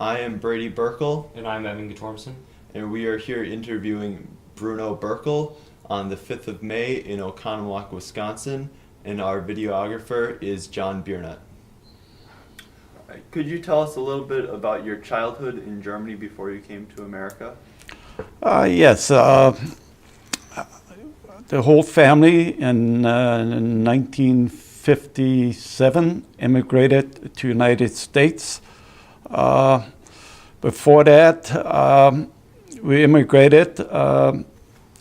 I am Brady Burkle, And I'm Evan Gatormson. and we are here interviewing Bruno Burkle on the 5th of May in Oconomowoc, Wisconsin, and our videographer is John Biernut. Could you tell us a little bit about your childhood in Germany before you came to America? Yes, the whole family in 1957 immigrated to United States. Before that, we immigrated. I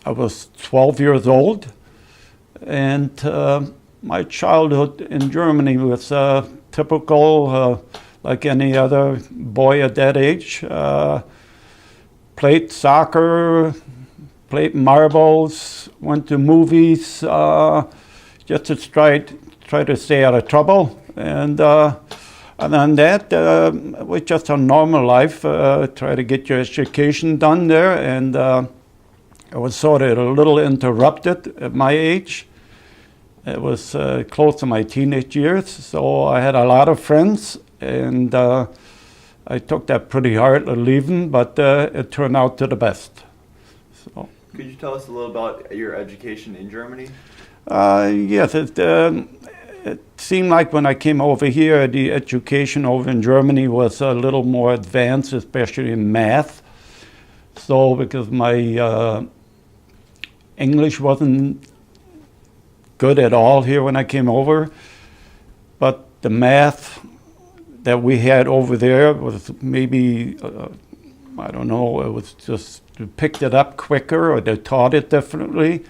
was 12 years old, and my childhood in Germany was typical, like any other boy at that age. Played soccer, played marbles, went to movies, just to try to stay out of trouble. And other than that, it was just a normal life. Try to get your education done there, and I was sort of a little interrupted at my age. It was close to my teenage years, so I had a lot of friends, and I took that pretty hard leaving, but it turned out to the best. So. Could you tell us a little about your education in Germany? Yes, it seemed like when I came over here, the education over in Germany was a little more advanced, especially in math. So because my English wasn't good at all here when I came over, but the math that we had over there was maybe, I don't know, it was just, we picked it up quicker, or they taught it differently.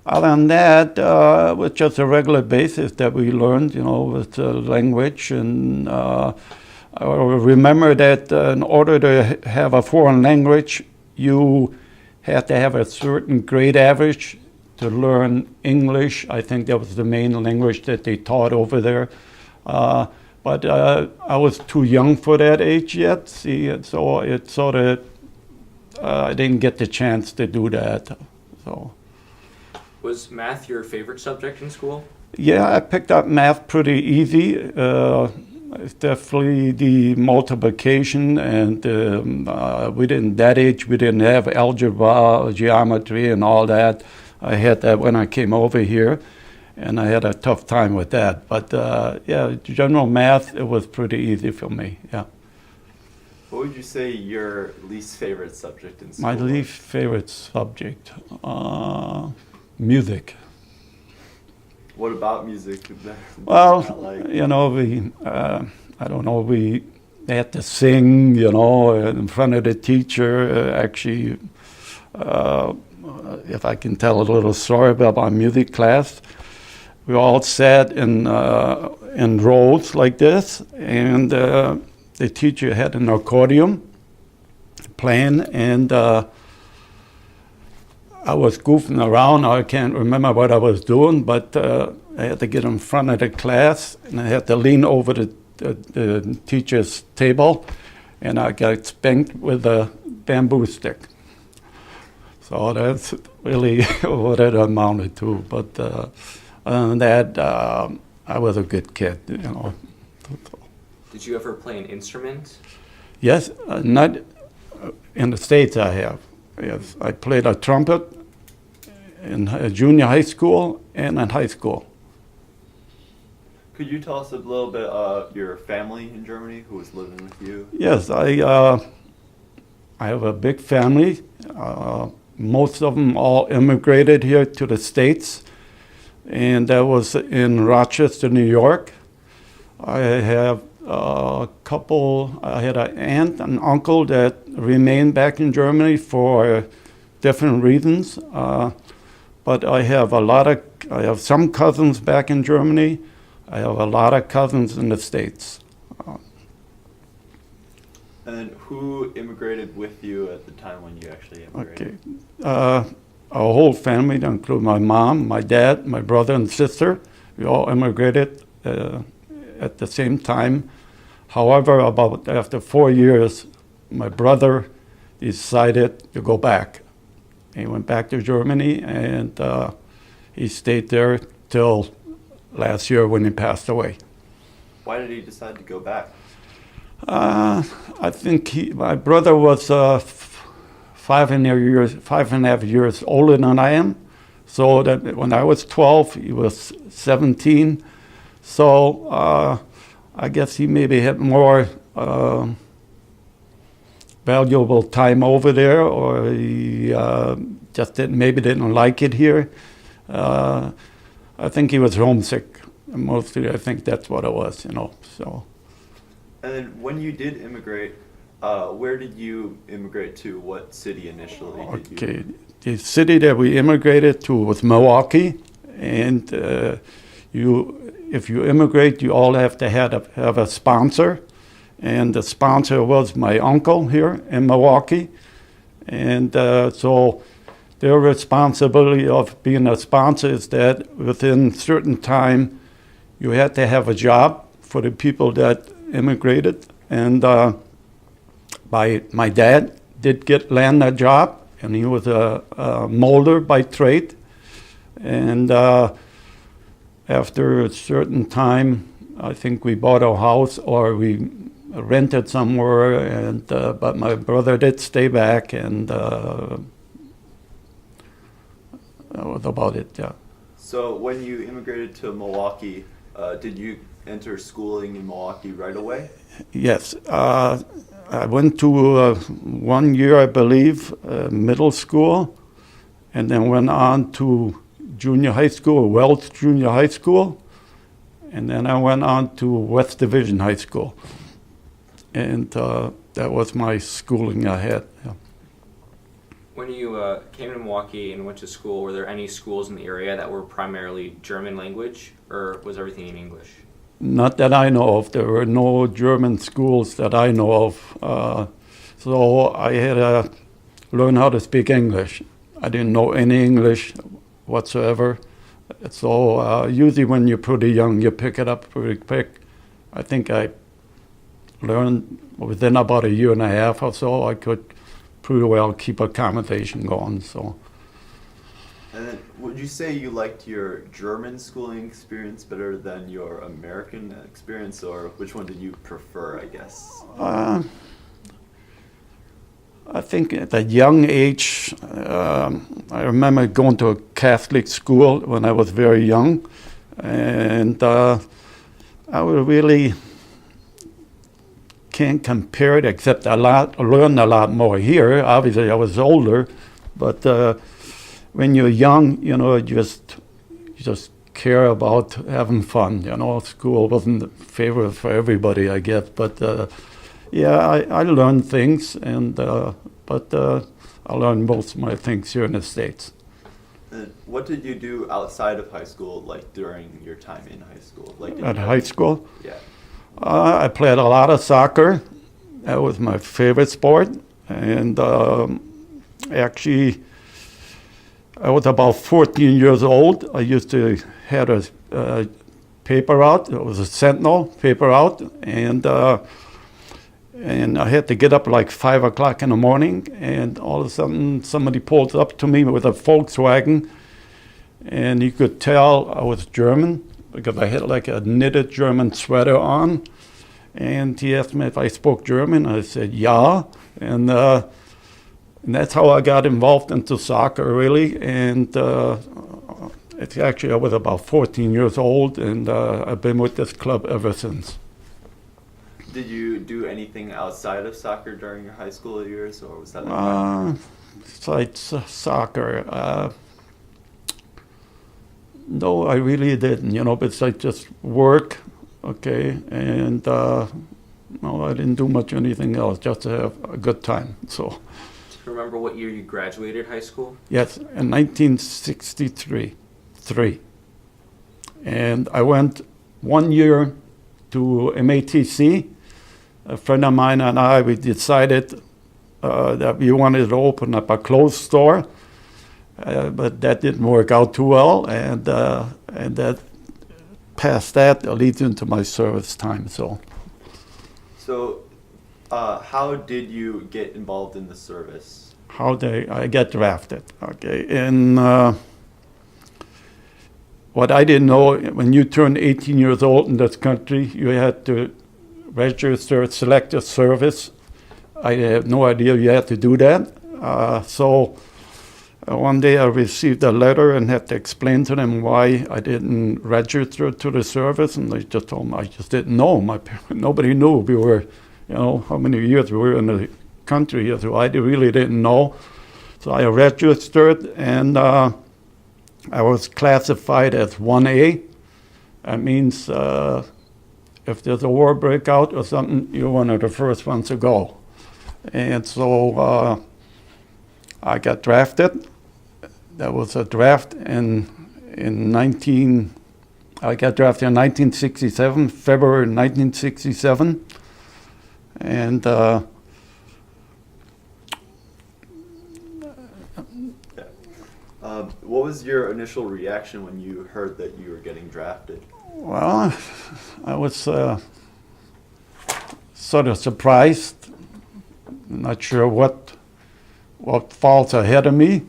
Other than that, it was just a regular basis that we learned, with the language. And I remember that in order to have a foreign language, you had to have a certain grade average to learn English. I think that was the main language that they taught over there. But I was too young for that age yet, so it sort of, I didn't get the chance to do that. So. Was math your favorite subject in school? Yeah, I picked up math pretty easy. It's definitely the multiplication, and that age we didn't have algebra, geometry, and all that. I had that when I came over here, and I had a tough time with that. But yeah, general math, it was pretty easy for me, yeah. What would you say your least favorite subject in school My was? least favorite subject, music. What about music? Well, Like? I don't know, we had to sing, in front of the teacher. Actually, if I can tell a little story about my music class, we all sat in rows like this, and the teacher had an accordion playing, and I was goofing around. I can't remember what I was doing, but I had to get in front of the class, and I had to lean over the teacher's table, and I got spanked with a bamboo stick. So that's really what it amounted to. But other than that, I was a good kid, Did you ever play an instrument? Yes, not in the States I have. Yes, I played a trumpet in junior high school and in high school. Could you tell us a little bit about your family in Germany who was living with you? Yes, I have a big family. Most of them all immigrated here to the States, and that was in Rochester, New York. I have a couple. I had an aunt and uncle that remained back in Germany for different reasons. But I have some cousins back in Germany. I have a lot of cousins in the States. And then who immigrated with you at the time when you actually immigrated? Okay. Our whole family, to include my mom, my dad, my brother and sister, we all immigrated at the same time. However, about after 4 years, my brother decided to go back. He went back to Germany, and he stayed there till last year when he passed away. Why did he decide to go back? I think my brother was 5.5 years older than I am. So that when I was 12, he was 17. So I guess he maybe had more valuable time over there, or he just maybe didn't like it here. I think he was homesick. Mostly, I think that's what it was, So. And then when you did immigrate, where did you immigrate to? What city initially did you? Okay, the city that we immigrated to was Milwaukee, and if you immigrate, you all have to have a sponsor, and the sponsor was my uncle here in Milwaukee, and so their responsibility of being a sponsor is that within certain time, you had to have a job for the people that immigrated, and my dad did land a job, and he was a molder by trade, and after a certain time, I think we bought a house or we rented somewhere, and but my brother did stay back, and that was about it. Yeah. So when you immigrated to Milwaukee, did you enter schooling in Milwaukee right away? Yes. I went to 1 year, I believe, middle school, and then went on to junior high school, Wells Junior High School, and then I went on to West Division High School. And that was my schooling I had. Yeah. When you came to Milwaukee and went to school, were there any schools in the area that were primarily German language, or was everything in English? Not that I know of. There were no German schools that I know of. So I had to learn how to speak English. I didn't know any English whatsoever. So usually when you're pretty young, you pick it up pretty quick. I think I learned within about a year and a half or so. I could pretty well keep a conversation going. So. And then, would you say you liked your German schooling experience better than your American experience, or which one did you prefer, I guess? I think at a young age, I remember going to a Catholic school when I was very young, and I really can't compare it, except I learned a lot more here. Obviously, I was older, but when you're young, you just care about having fun. School wasn't the favorite for everybody, I guess. But yeah, I learned things, and but I learned most of my things here in the States. And what did you do outside of high school, like during your time in high school? At high school? Yeah. I played a lot of soccer. That was my favorite sport, and actually, I was about 14 years old. I used to have a paper out. It was a Sentinel paper out, and I had to get up like 5 o'clock in the morning. And all of a sudden, somebody pulled up to me with a Volkswagen, and you could tell I was German because I had like a knitted German sweater on. And he asked me if I spoke German. I said, yeah. And that's how I got involved into soccer, really. And it's actually, I was about 14 years old, and I've been with this club ever since. Did you do anything outside of soccer during your high school years, or was that besides soccer? No, I really didn't, besides just work, okay, and no, I didn't do much anything else, just to have a good time, so. Do you remember what year you graduated high school? Yes, in 1963. And I went 1 year to MATC. A friend of mine and I, we decided that we wanted to open up a clothes store, but that didn't work out too well, and that past that leads into my service time. So how did you get involved in the service? How did I get drafted? Okay, and what I didn't know, when you turn 18 years old in this country, you had to registered selective service. I had no idea you had to do that. So one day I received a letter and had to explain to them why I didn't register to the service, and they just told me I just didn't know. Nobody knew we were, how many years we were in the country, so I really didn't know. So I registered, and I was classified as 1A. That means if there's a war breakout or something, you're one of the first ones to go. And so I got drafted. That was a draft I got drafted in 1967, February 1967. And what was your initial reaction when you heard that you were getting drafted? well, I was sort of surprised. Not sure what falls ahead of me.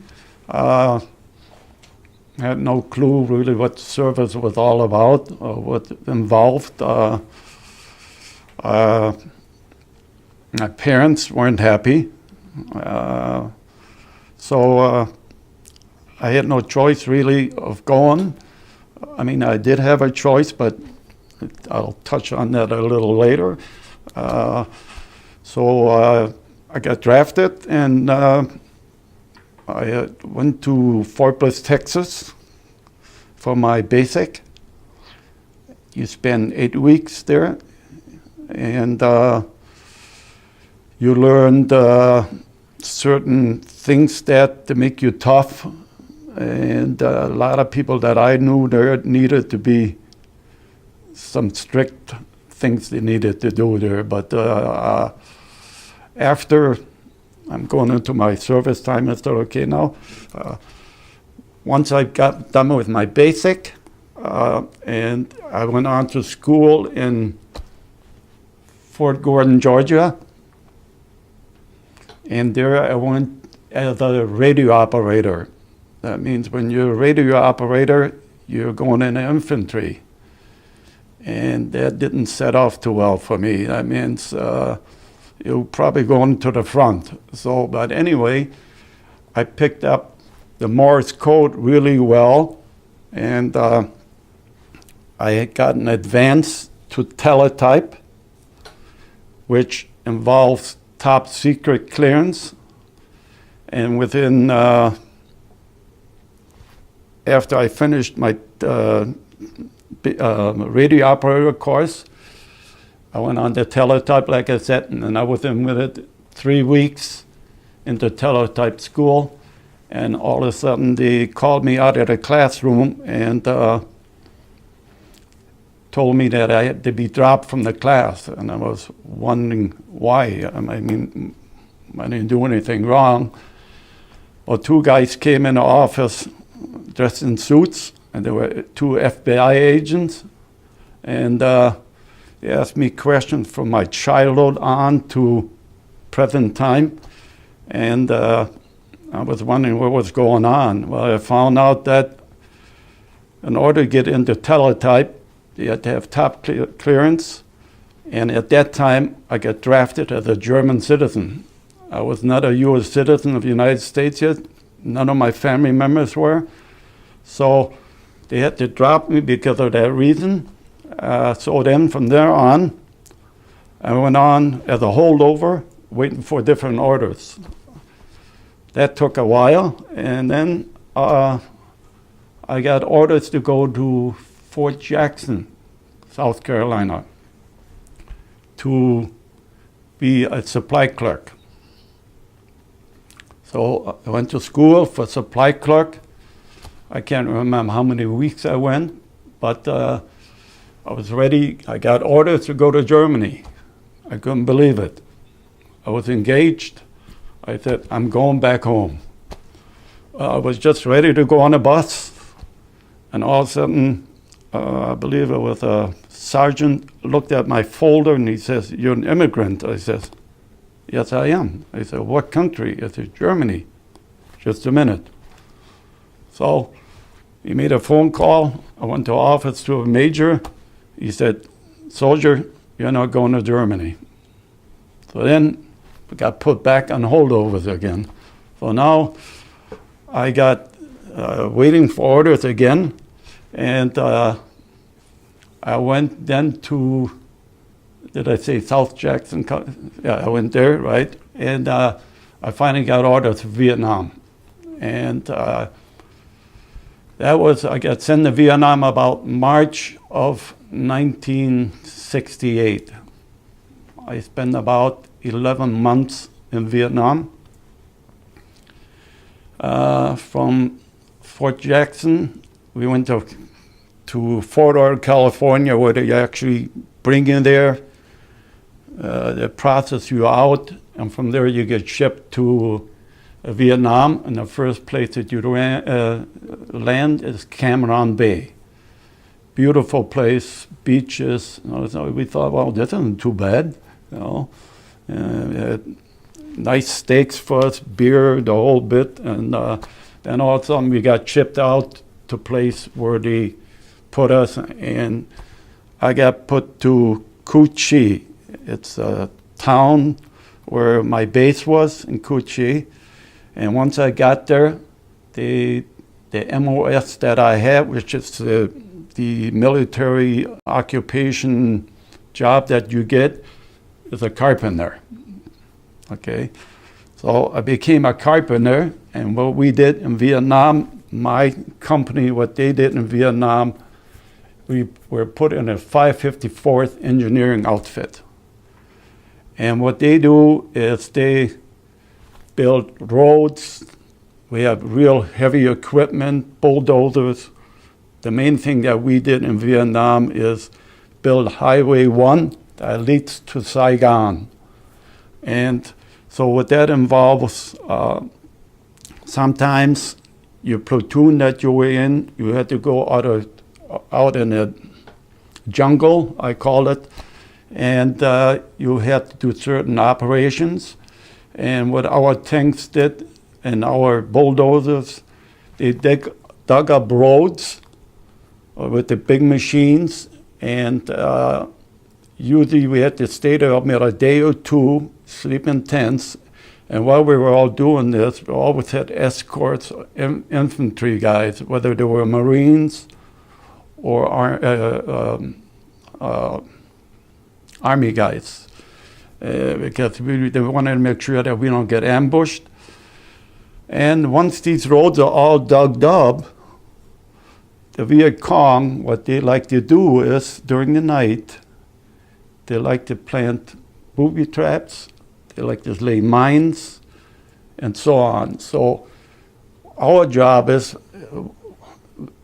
I had no clue really what the service was all about or what involved. My parents weren't happy. So I had no choice really of going. I mean, I did have a choice, but I'll touch on that a little later. So I got drafted, and I went to Fort Bliss, Texas for my basic. You spend 8 weeks there, and you learned certain things that make you tough. And a lot of people that I knew there needed to be some strict things they needed to do there. But after I'm going into my service time, I said, okay, now, once I got done with my basic, and I went on to school in Fort Gordon, Georgia. And there I went as a radio operator. That means when you're a radio operator, you're going in the infantry. And that didn't set off too well for me. That means you're probably going to the front. So, but anyway, I picked up the Morse code really well. And I had gotten advanced to teletype, which involves top secret clearance. And within after I finished my radio operator course, I went on to teletype, like I said, and then I was in with it 3 weeks into teletype school, and all of a sudden they called me out of the classroom and told me that I had to be dropped from the class, and I was wondering why. I mean, I didn't do anything wrong. Well, 2 guys came in the office dressed in suits, and there were 2 FBI agents, and they asked me questions from my childhood on to present time, and I was wondering what was going on. Well, I found out that in order to get into teletype, you had to have top clearance, and at that time, I got drafted as a German citizen. I was not a U.S. citizen of the United States yet. None of my family members were. So they had to drop me because of that reason. So then from there on, I went on as a holdover, waiting for different orders. That took a while, and then I got orders to go to Fort Jackson, South Carolina, to be a supply clerk. So I went to school for supply clerk. I can't remember how many weeks I went, but I was ready. I got orders to go to Germany. I couldn't believe it. I was engaged. I said, I'm going back home. I was just ready to go on a bus, and all of a sudden, I believe it was a sergeant looked at my folder and he says, you're an immigrant. I said, yes, I am. I said, what country? I said, Germany. Just a minute. So he made a phone call. I went to office to a major. He said, soldier, you're not going to Germany. So then we got put back on holdovers again. So now I got waiting for orders again, and I went then to, did I say South Jackson? Yeah, I went there, right? And I finally got orders to Vietnam. And that was, I got sent to Vietnam about March of 1968. I spent about 11 months in Vietnam. From Fort Jackson, we went to Fort Ord, California, where they actually bring you there, they process you out, and from there you get shipped to Vietnam. And the first place that you land is Cam Ranh Bay. Beautiful place, beaches. So we thought, well, this isn't too bad, you know. Nice steaks for us, beer, the whole bit, and then all of a sudden we got shipped out to a place where they put us, and I got put to Cu Chi. It's a town where my base was in Cu Chi, and once I got there, the MOS that I had, which is the military occupation job that you get, is a carpenter. Okay, so I became a carpenter, and what we did in Vietnam, my company, what they did in Vietnam, we were put in a 554th engineering outfit. And what they do is they build roads. We have real heavy equipment, bulldozers. The main thing that we did in Vietnam is build Highway 1 that leads to Saigon. And so what that involves, sometimes your platoon that you were in, you had to go out in the jungle, I call it, and you had to do certain operations. And what our tanks did and our bulldozers, they dug up roads with the big machines, and usually we had to stay there about a day or two, sleep in tents, and while we were all doing this, we always had escorts, infantry guys, whether they were Marines or Army guys, because they wanted to make sure that we don't get ambushed. And once these roads are all dug up, the Viet Cong, what they like to do is, during the night, they like to plant booby traps, they like to lay mines, and so on. So our job is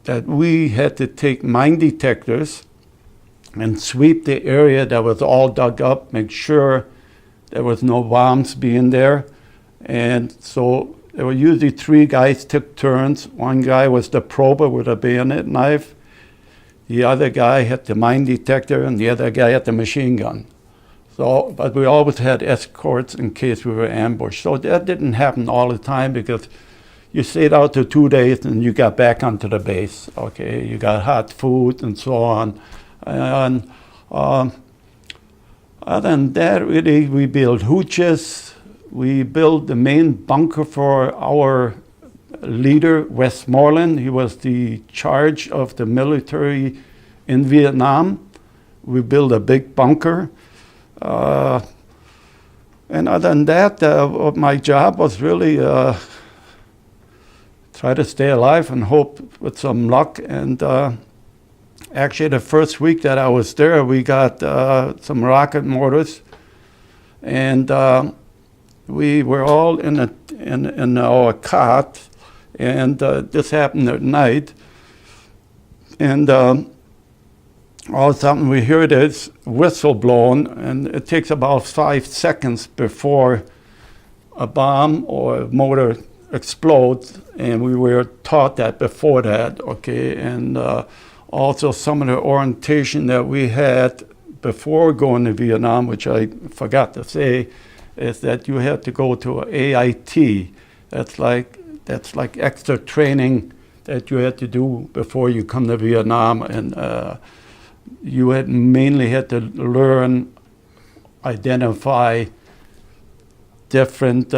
that we had to take mine detectors and sweep the area that was all dug up, make sure there was no bombs being there. And so there were usually 3 guys took turns. One guy was the prober with a bayonet knife. The other guy had the mine detector, and the other guy had the machine gun. So, but we always had escorts in case we were ambushed. So that didn't happen all the time, because you stayed out to 2 days and you got back onto the base. Okay, you got hot food and so on. And other than that, really, we built hooches. We built the main bunker for our leader, Westmoreland. He was the charge of the military in Vietnam. We built a big bunker. And other than that, my job was really try to stay alive and hope with some luck. And actually, the first week that I was there, we got some rocket mortars, and we were all in our cot, and this happened at night. And all of a sudden, we hear this whistle blown, and it takes about 5 seconds before a bomb or a motor explodes. And we were taught that before that, okay? And also some of the orientation that we had before going to Vietnam, which I forgot to say, is that you had to go to an AIT. That's like extra training that you had to do before you come to Vietnam. And you had mainly had to learn, identify different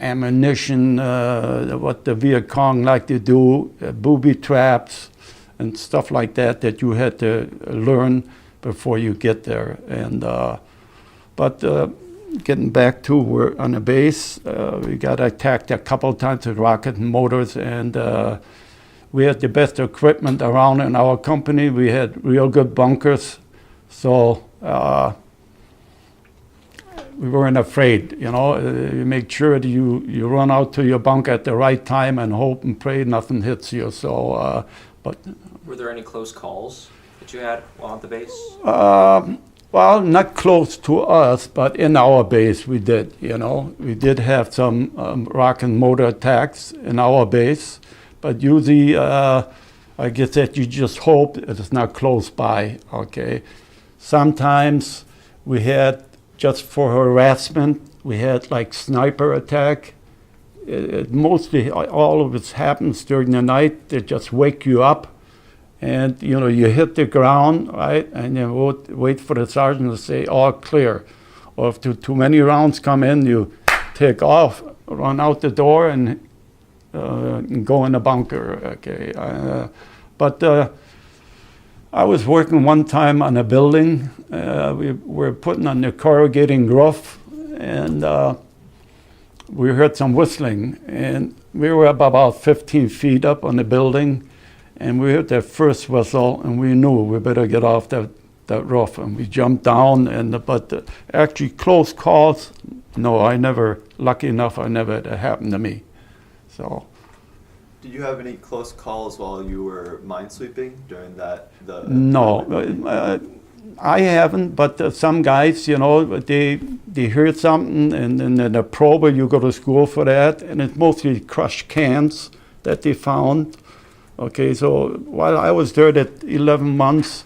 ammunition, what the Viet Cong like to do, booby traps, and stuff like that you had to learn before you get there. And but getting back to, we're on the base, we got attacked a couple times with rocket motors, and we had the best equipment around in our company. We had real good bunkers, so we weren't afraid. You know, you make sure that you run out to your bunk at the right time and hope and pray nothing hits you. So, but were there any close calls that you had while at the base? Well, not close to us, but in our base we did. You know, we did have some rocket motor attacks in our base, but usually, I guess that you just hope it's not close by. Okay, sometimes we had, just for harassment, we had like sniper attack. Mostly all of it happens during the night. They just wake you up, and you know, you hit the ground, right, and you wait for the sergeant to say all clear. Or if too many rounds come in, you take off, run out the door, and go in the bunker. Okay, but I was working one time on a building. We were putting on the corrugating roof, and we heard some whistling, and we were up about 15 feet up on the building, and we heard that first whistle, and we knew we better get off that roof, and we jumped down. But actually close calls, no, lucky enough, I never had it happen to me. So. Did you have any close calls while you were minesweeping during that? No, I haven't, but some guys, you know, they heard something, and then the prober, you go to school for that, and it's mostly crushed cans that they found. Okay, so while I was there that 11 months,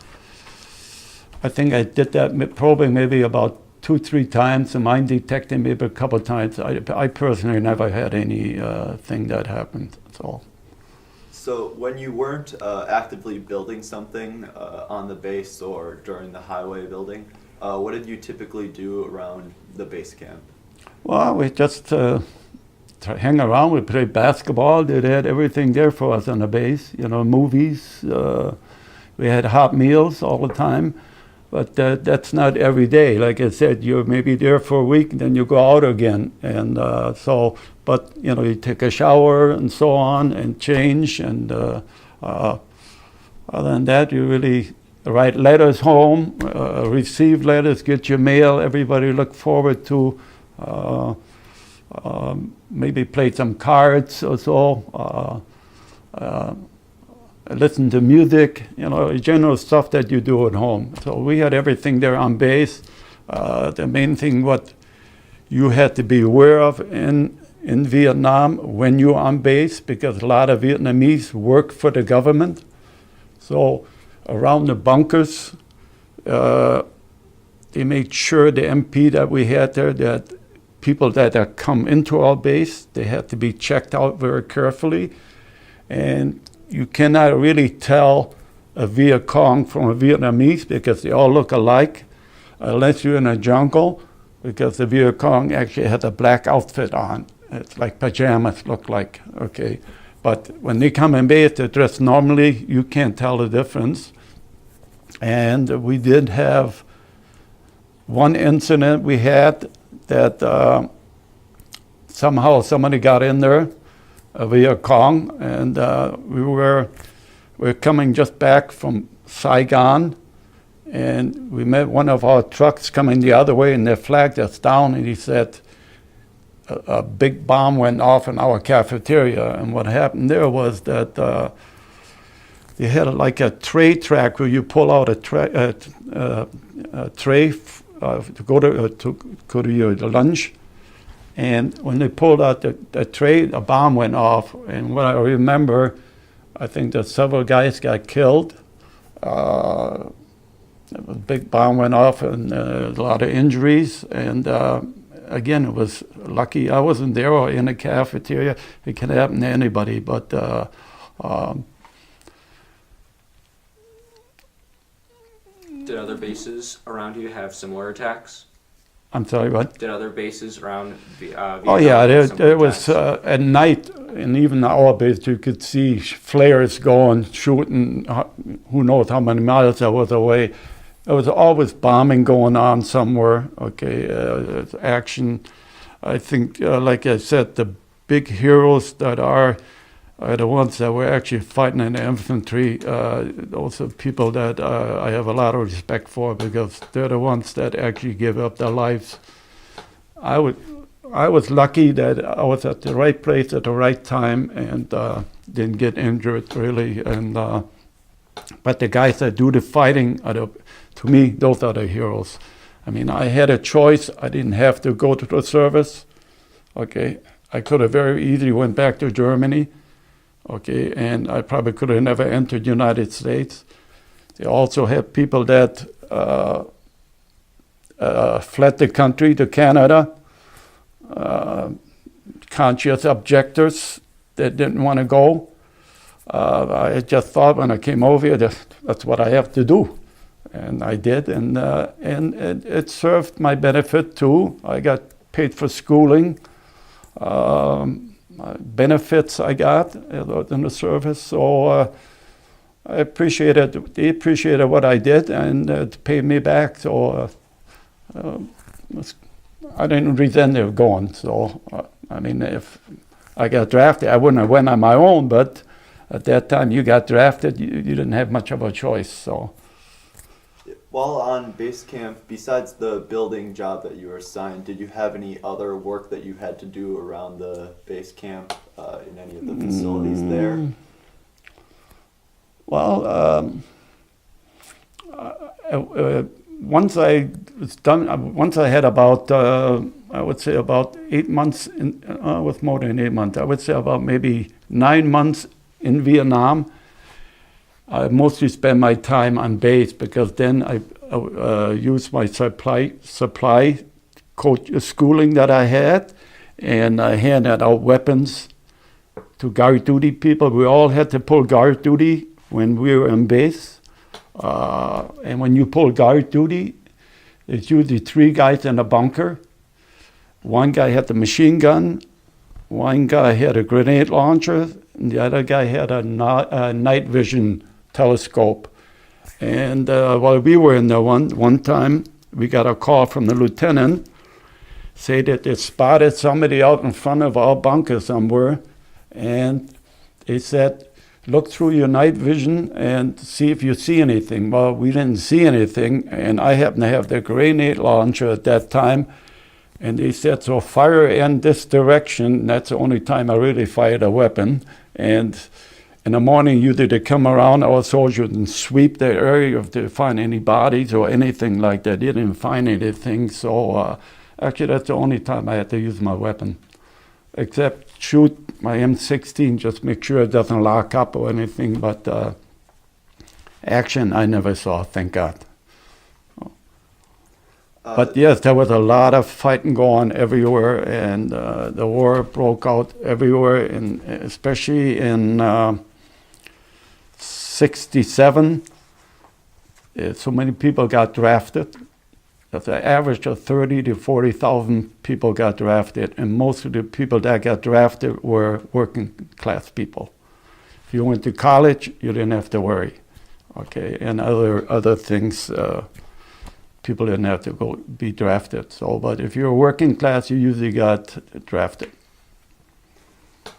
I think I did that probably maybe about 2-3 times, and mine detecting maybe a couple times. I personally never had anything that happened. So when you weren't actively building something on the base or during the highway building, what did you typically do around the base camp? Well, we just hang around. We played basketball. They had everything there for us on the base. You know, movies. We had hot meals all the time. But that's not every day. Like I said, you're maybe there for a week, and then you go out again. And but you know, you take a shower and so on, and change. And other than that, you really write letters home, receive letters, get your mail. Everybody look forward to maybe play some cards or so. Listen to music, you know, general stuff that you do at home. So we had everything there on base. The main thing what you had to be aware of in Vietnam when you're on base, because a lot of Vietnamese work for the government. So around the bunkers, they made sure, the MP that we had there, that people that come into our base, they had to be checked out very carefully. And you cannot really tell a Viet Cong from a Vietnamese because they all look alike, unless you're in a jungle, because the Viet Cong actually had a black outfit on. It's like pajamas look like, okay. But when they come in base, they're dressed normally, you can't tell the difference. And we did have one incident we had that somehow somebody got in there, a Viet Cong, and we were coming just back from Saigon, and we met one of our trucks coming the other way, and they flagged us down, and he said a big bomb went off in our cafeteria. And what happened there was that they had like a tray track where you pull out a tray to go to your lunch. And when they pulled out the tray, a bomb went off. And what I remember, I think that several guys got killed. A big bomb went off, and a lot of injuries. And again, it was lucky I wasn't there or in the cafeteria. It can happen to anybody. But Did other bases around you have similar attacks? I'm sorry, what? Did other bases around Vietnam Oh yeah, have there similar was attacks? at night, and even our base, you could see flares going, shooting. Who knows how many miles I was away. There was always bombing going on somewhere. Okay, action. I think, like I said, the big heroes that are the ones that were actually fighting in the infantry. Those are people that I have a lot of respect for because they're the ones that actually give up their lives. I was lucky that I was at the right place at the right time and didn't get injured really. And but the guys that do the fighting to me, those are the heroes. I mean, I had a choice. I didn't have to go to the service. Okay, I could have very easily went back to Germany. Okay, and I probably could have never entered the United States. They also have people that fled the country to Canada, conscious objectors that didn't want to go. I just thought when I came over here, that's what I have to do. And I did, and it served my benefit too. I got paid for schooling, benefits I got in the service. So I appreciated. They appreciated what I did, and it paid me back. So I didn't resent it going. So I mean, if I got drafted, I wouldn't have went on my own. But at that time, you got drafted, you didn't have much of a choice. So. While on base camp, besides the building job that you were assigned, did you have any other work that you had to do around the base camp in any of the facilities there? Well, once I was done, once I had about, I would say about 8 months, with more than 8 months, I would say about maybe 9 months in Vietnam. I mostly spend my time on base because then I use my supply coach schooling that I had, and I handed out weapons to guard duty people. We all had to pull guard duty when we were on base, and when you pull guard duty, there's usually 3 guys in a bunker. One guy had the machine gun, one guy had a grenade launcher, and the other guy had a night vision telescope. And while we were in there one time, we got a call from the lieutenant, say that they spotted somebody out in front of our bunker somewhere, and they said, look through your night vision and see if you see anything. Well, we didn't see anything, and I happened to have the grenade launcher at that time, and they said, so fire in this direction. That's the only time I really fired a weapon. And in the morning, usually they come around, our soldiers, and sweep the area if they find any bodies or anything like that. They didn't find anything, so actually that's the only time I had to use my weapon. Except shoot my M16, just make sure it doesn't lock up or anything, but action I never saw, thank God. But yes, there was a lot of fighting going on everywhere, and the war broke out everywhere, and especially in 67. So many people got drafted. That's an average of 30 to 40,000 people got drafted, and most of the people that got drafted were working class people. If you went to college, you didn't have to worry, okay, and other things. People didn't have to go be drafted. So, but if you're working class, you usually got drafted.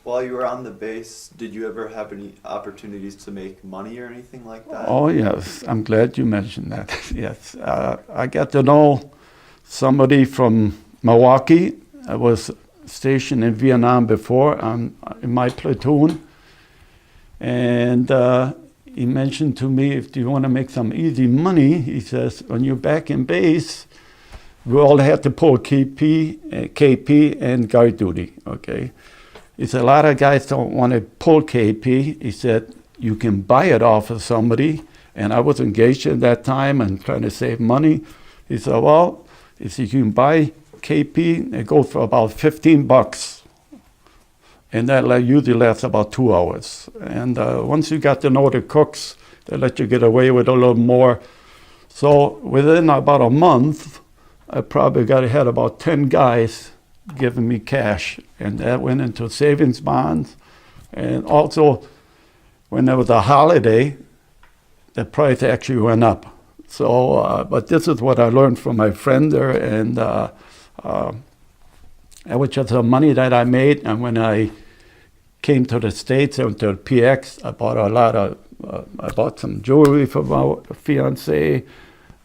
While you were on the base, did you ever have any opportunities to make money or anything like that? Oh yes, I'm glad you mentioned that. Yes, I got to know somebody from Milwaukee. I was stationed in Vietnam before in my platoon, and he mentioned to me, if you want to make some easy money, he says, when you're back in base, we all had to pull KP and guard duty, okay? He said, a lot of guys don't want to pull KP. He said, you can buy it off of somebody. And I was engaged at that time and trying to save money. He said, well, he said, you can buy KP, it goes for about $15. And that usually lasts about 2 hours. And once you got to know the cooks, they let you get away with a little more So within about a month, I probably had about 10 guys giving me cash, and that went into savings bonds. And also, when there was a holiday, the price actually went up. So, but this is what I learned from my friend there, and that was just the money that I made. And when I came to the States, I went to the PX. I bought I bought some jewelry for my fiancé,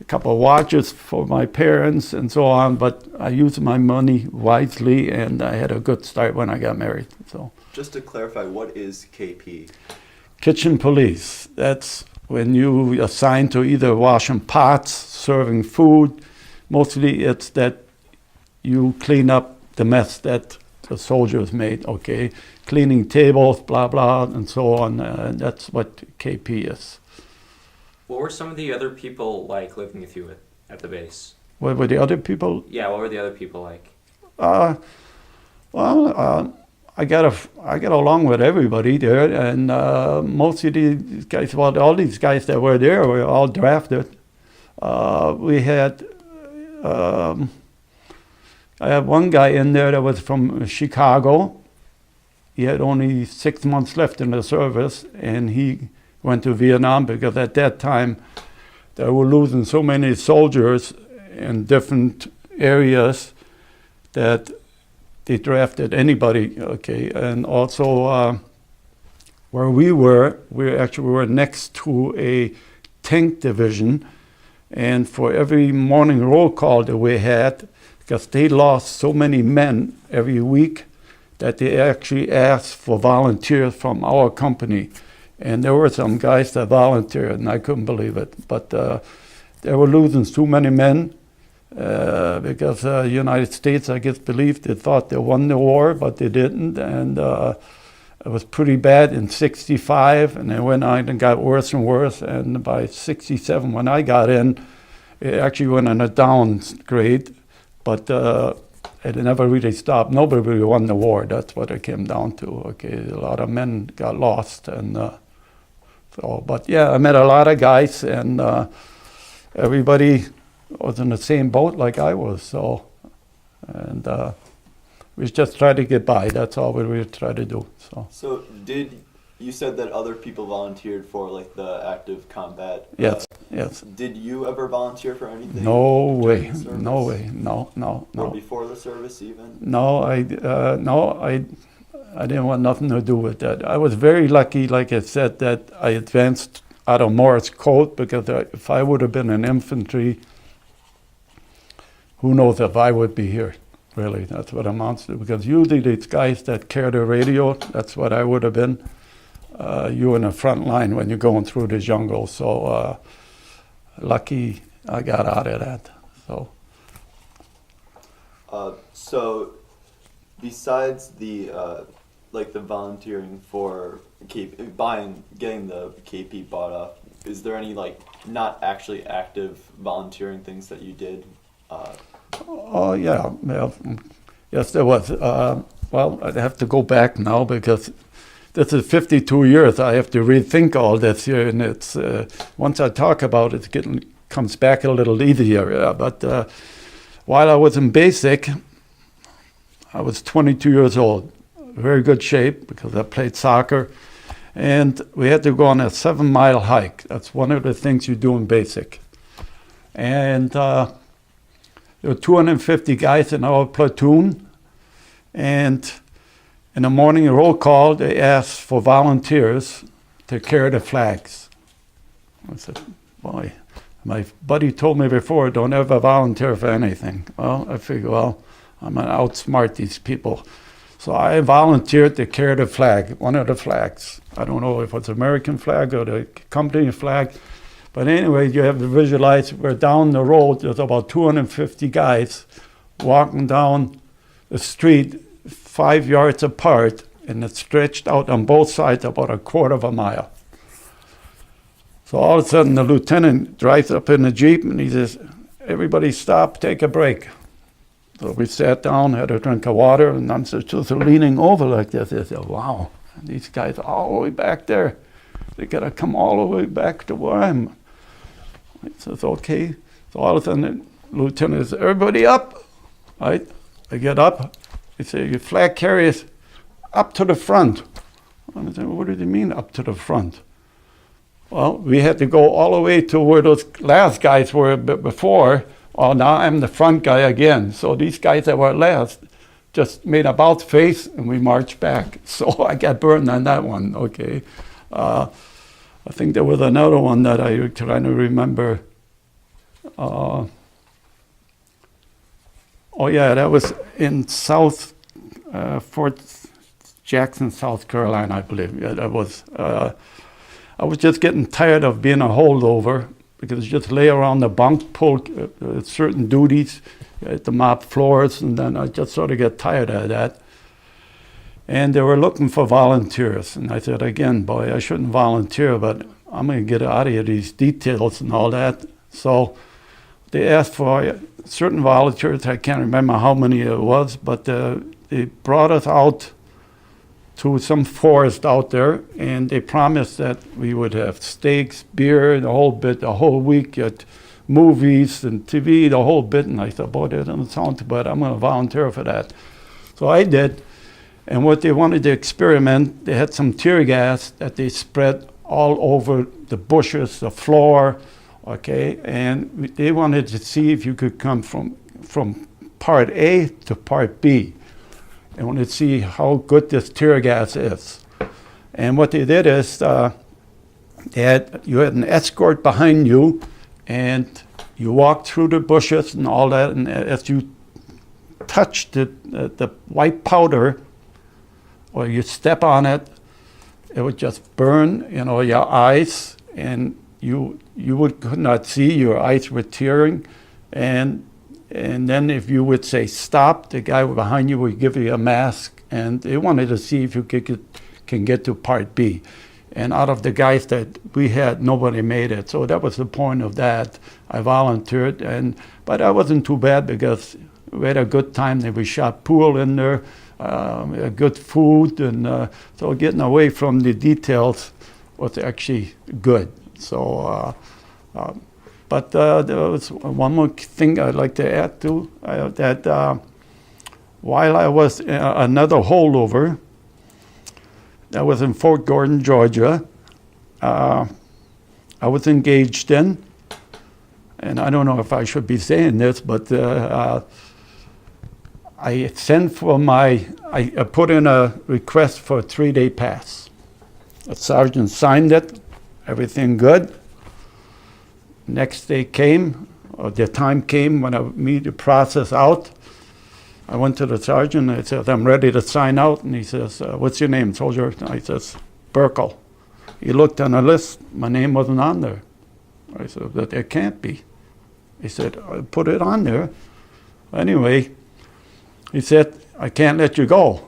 a couple of watches for my parents, and so on. But I used my money wisely, and I had a good start when I got married. So, just to clarify, what is KP? Kitchen police. That's when you assign to either washing pots, serving food. Mostly it's that you clean up the mess that the soldiers made, okay? Cleaning tables, blah, blah, and so on. That's what KP is. What were some of the other people like living with you at the base? What were the other people? Yeah, what were the other people like? I got along with everybody there, and most of these guys, well, all these guys that were there were all drafted. We had, I had one guy in there that was from Chicago. He had only 6 months left in the service, and he went to Vietnam because at that time they were losing so many soldiers in different areas that they drafted anybody, okay. And also where we were next to a tank division, and for every morning roll call that we had, because they lost so many men every week, that they actually asked for volunteers from our company. And there were some guys that volunteered, and I couldn't believe it. But they were losing too many men because the United States, I guess, believed they thought they won the war, but they didn't. And it was pretty bad in '65, and it went on and got worse and worse. And by '67, when I got in, it actually went on a downgrade. But it never really stopped. Nobody really won the war. That's what it came down to. Okay, a lot of men got lost, and so. But yeah, I met a lot of guys, and everybody was in the same boat like I was. So, and we just tried to get by. That's all we really tried to do. So You said that other people volunteered for like the active combat. Yes, yes. Did you ever volunteer for anything? No way, during the service? no way, no. Or before the service even? No, I didn't want nothing to do with that. I was very lucky, like I said, that I advanced out of Morse code, because if I would have been in infantry, who knows if I would be here. Really, that's what it amounts to. Because usually these guys that carry the radio, that's what I would have been. You in the front line when you're going through the jungle. So lucky I got out of that. So besides the the volunteering for getting the KP bought up, is there any like not actually active volunteering things that you did? Oh yeah, yes there was. Well, I'd have to go back now because this is 52 years. I have to rethink all this here, and it's once I talk about it, comes back a little easier. But while I was in basic, I was 22 years old, very good shape because I played soccer, and we had to go on a 7-mile hike. That's one of the things you do in basic. And there were 250 guys in our platoon, and in the morning roll call, they asked for volunteers to carry the flags. I said, boy, my buddy told me before, don't ever volunteer for anything. Well, I figured, I'm going to outsmart these people. So I volunteered to carry the flag, one of the flags. I don't know if it's American flag or the company flag. But anyway, you have to visualize, we're down the road, there's about 250 guys walking down the street 5 yards apart, and it's stretched out on both sides about a quarter of a mile. So all of a sudden the lieutenant drives up in the Jeep and he says, everybody stop, take a break. So we sat down, had a drink of water, and I'm just leaning over like this. I said, wow, these guys are all the way back there. They gotta come all the way back to where I'm. He says, okay. So all of a sudden, the lieutenant says, everybody up, right? I get up. He says, your flag carriers up to the front. And I said, what do you mean up to the front? Well, we had to go all the way to where those last guys were before. Oh, now I'm the front guy again. So these guys that were last just made about face and we marched back. So I got burned on that one, okay. I think there was another one that I trying to remember. Oh yeah, that was in Fort Jackson, South Carolina, I believe. Yeah, that was. I was just getting tired of being a holdover because just lay around the bunk, pull certain duties, to mop floors, and then I just sort of get tired of that. And they were looking for volunteers, and I said, again, boy, I shouldn't volunteer, but I'm going to get out of here, these details and all that. So they asked for certain volunteers. I can't remember how many it was, but they brought us out to some forest out there, and they promised that we would have steaks, beer, the whole bit, the whole week at movies and TV, the whole bit. And I thought, boy, that doesn't sound too bad. I'm going to volunteer for that. So I did. And what they wanted to experiment, they had some tear gas that they spread all over the bushes, the floor, okay? And they wanted to see if you could come from part A to part B. They wanted to see how good this tear gas is. And what they did is you had an escort behind you, and you walked through the bushes and all that, and as you touched the white powder, or you step on it, it would just burn, your eyes, and you could not see. Your eyes were tearing, and then if you would say stop, the guy behind you would give you a mask, and they wanted to see if you can get to part B. And out of the guys that we had, nobody made it. So that was the point of that. I volunteered, but that wasn't too bad because we had a good time. We shot pool in there. Good food, and so getting away from the details was actually good. So, but there was one more thing I'd like to add to that. While I was another holdover, that was in Fort Gordon, Georgia, I was engaged in, and I don't know if I should be saying this, but I put in a request for a 3-day pass. The sergeant signed it, everything good. Next day came, or the time came when I meet the process out. I went to the sergeant, I said, I'm ready to sign out. And he says, what's your name, soldier? And I says, Burkle. He looked on the list, my name wasn't on there. I said, that there can't be. He said, I put it on there. Anyway, he said, I can't let you go.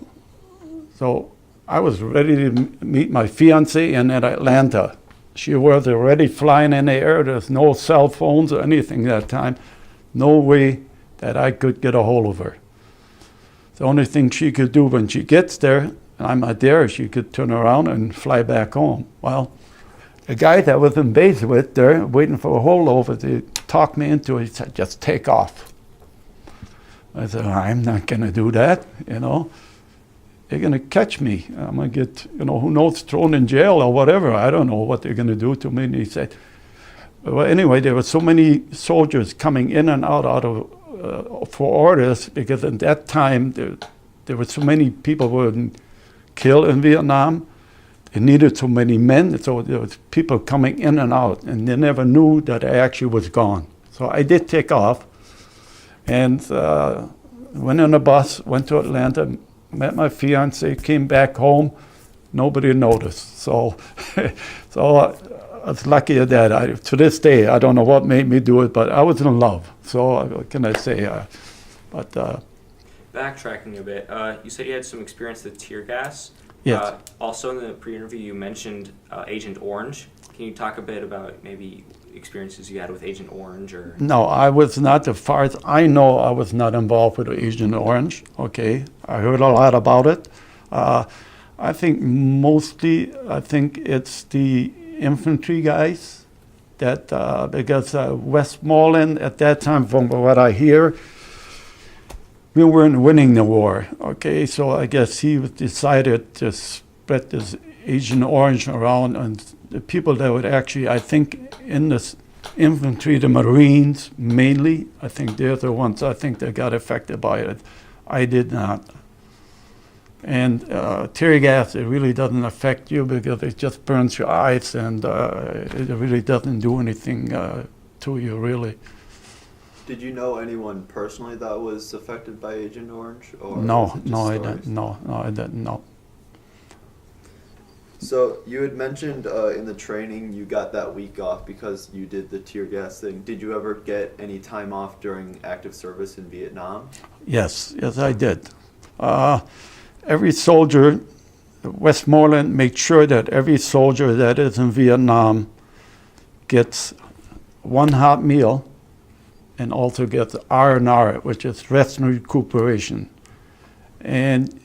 So I was ready to meet my fiancé in Atlanta. She was already flying in the air. There's no cell phones or anything that time. No way that I could get a hold of her. The only thing she could do when she gets there, and I'm not there, she could turn around and fly back home. Well, the guy that was in base with there, waiting for a holdover, to talk me into it, he said, just take off. I said, I'm not going to do that, They're going to catch me. I'm going to get, who knows, thrown in jail or whatever. I don't know what they're going to do to me. And he said, well, anyway, there were so many soldiers coming in and out of for orders, because at that time there were so many people who were killed in Vietnam. They needed so many men, so there was people coming in and out, and they never knew that I actually was gone. So I did take off, and went on a bus, went to Atlanta, met my fiancé, came back home. Nobody noticed. So, I was lucky at that. To this day, I don't know what made me do it, but I was in love. So what can I say? Backtracking a bit, you said you had some experience with tear gas. Yes. Also in the pre-interview, you mentioned Agent Orange. Can you talk a bit about maybe experiences you had with Agent Orange? Or No, I was not, as far as I know, I was not involved with Agent Orange. Okay, I heard a lot about it. I think mostly, it's the infantry guys that because Westmoreland at that time, from what I hear, we weren't winning the war. Okay, so I guess he decided to spread this Agent Orange around, and the people that would actually, I think, in this infantry, the Marines mainly, I think they're the ones I think that got affected by it. I did not. And tear gas, it really doesn't affect you because it just burns your eyes, and it really doesn't do anything to you, really. Did you know anyone personally that was affected by Agent Orange? Or No, was it just no, I stories? didn't. No, I didn't. No. So you had mentioned in the training you got that week off because you did the tear gas thing. Did you ever get any time off during active service in Vietnam? Yes, I did. Every soldier, Westmoreland made sure that every soldier that is in Vietnam gets one hot meal and also gets R&R, which is rest and recuperation. And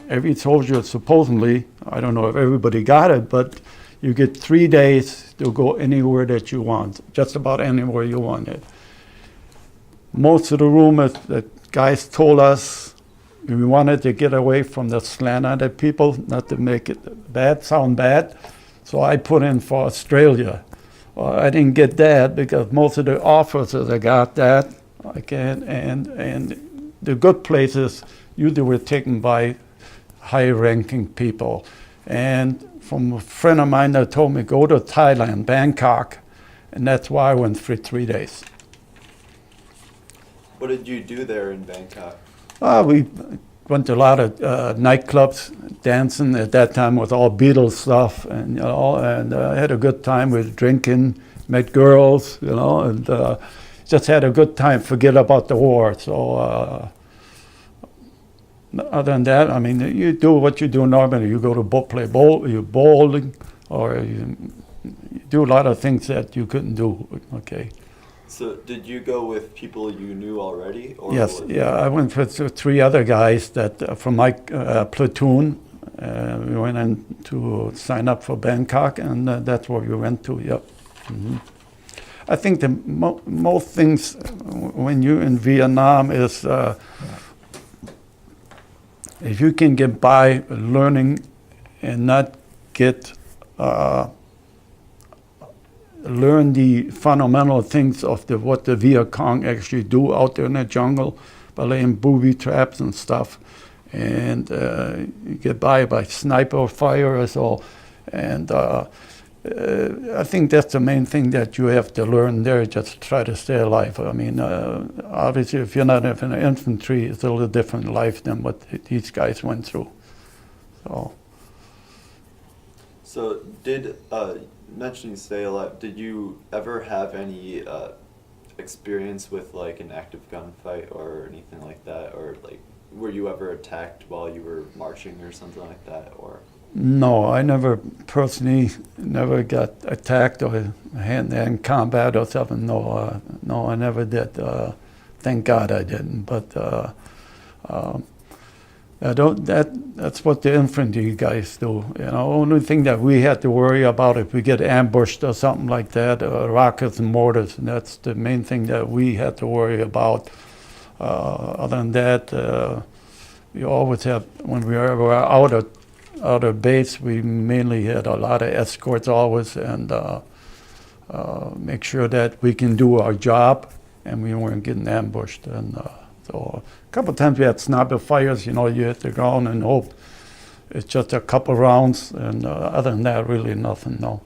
every soldier supposedly, I don't know if everybody got it, but you get 3 days to go anywhere that you want, just about anywhere you want it. Most of the rumors that guys told us, we wanted to get away from the slant-eyed people, not to make it sound bad. So I put in for Australia. Well, I didn't get that because most of the officers I got that. And the good places usually were taken by high-ranking people. And from a friend of mine that told me, go to Thailand, Bangkok, and that's why I went for 3 days. What did you do there in Bangkok? We went to a lot of nightclubs, dancing. At that time was all Beatles stuff, and I had a good time with drinking, met girls, and just had a good time. Forget about the war. So other than that, I mean, you do what you do normally. You go to you bowling, or you do a lot of things that you couldn't do. Okay. So did you go with people you knew already? Or Yes, I went with 3 other guys that from my platoon. We went in to sign up for Bangkok, and that's where we went to. Yep. Mm-hmm. I think the most things when you're in Vietnam is if you can get by learning and not get learn the fundamental things of what the Viet Cong actually do out there in the jungle by laying booby traps and stuff, and you get by sniper fire as well. And I think that's the main thing that you have to learn there, just try to stay alive. I mean, obviously if you're not in the infantry, it's a little different life than what these guys went through. So did mentioning stay alive, did you ever have any experience with like an active gunfight or anything like that, or like were you ever attacked while you were marching or something like that? Or no, I never personally got attacked or hand combat or something. No, I never did. Thank God I didn't. But that's what the infantry guys do. Only thing that we had to worry about if we get ambushed or something like that, rockets and mortars. And that's the main thing that we had to worry about. Other than that, we always have, when we were out of base, we mainly had a lot of escorts always, and make sure that we can do our job and we weren't getting ambushed. And so a couple of times we had sniper fires, you hit the ground and hope it's just a couple rounds, and other than that, really nothing, no.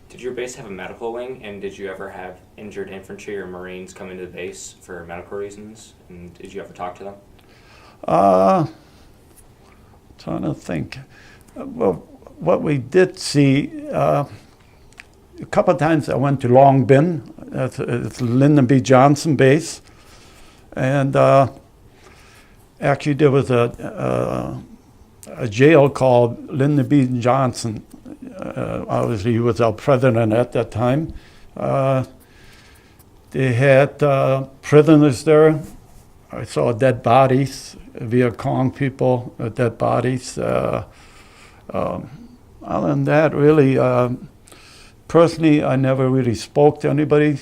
Did your base have a medical wing, and did you ever have injured infantry or Marines come into the base for medical reasons, and did you ever talk to them? Trying to think. Well, what we did see, a couple of times I went to Long Bin, it's Lyndon B. Johnson base, and actually there was a jail called Lyndon B. Johnson. Obviously he was our president at that time. They had prisoners there. I saw dead bodies, Viet Cong people, dead bodies. Other than that, really, personally, I never really spoke to anybody.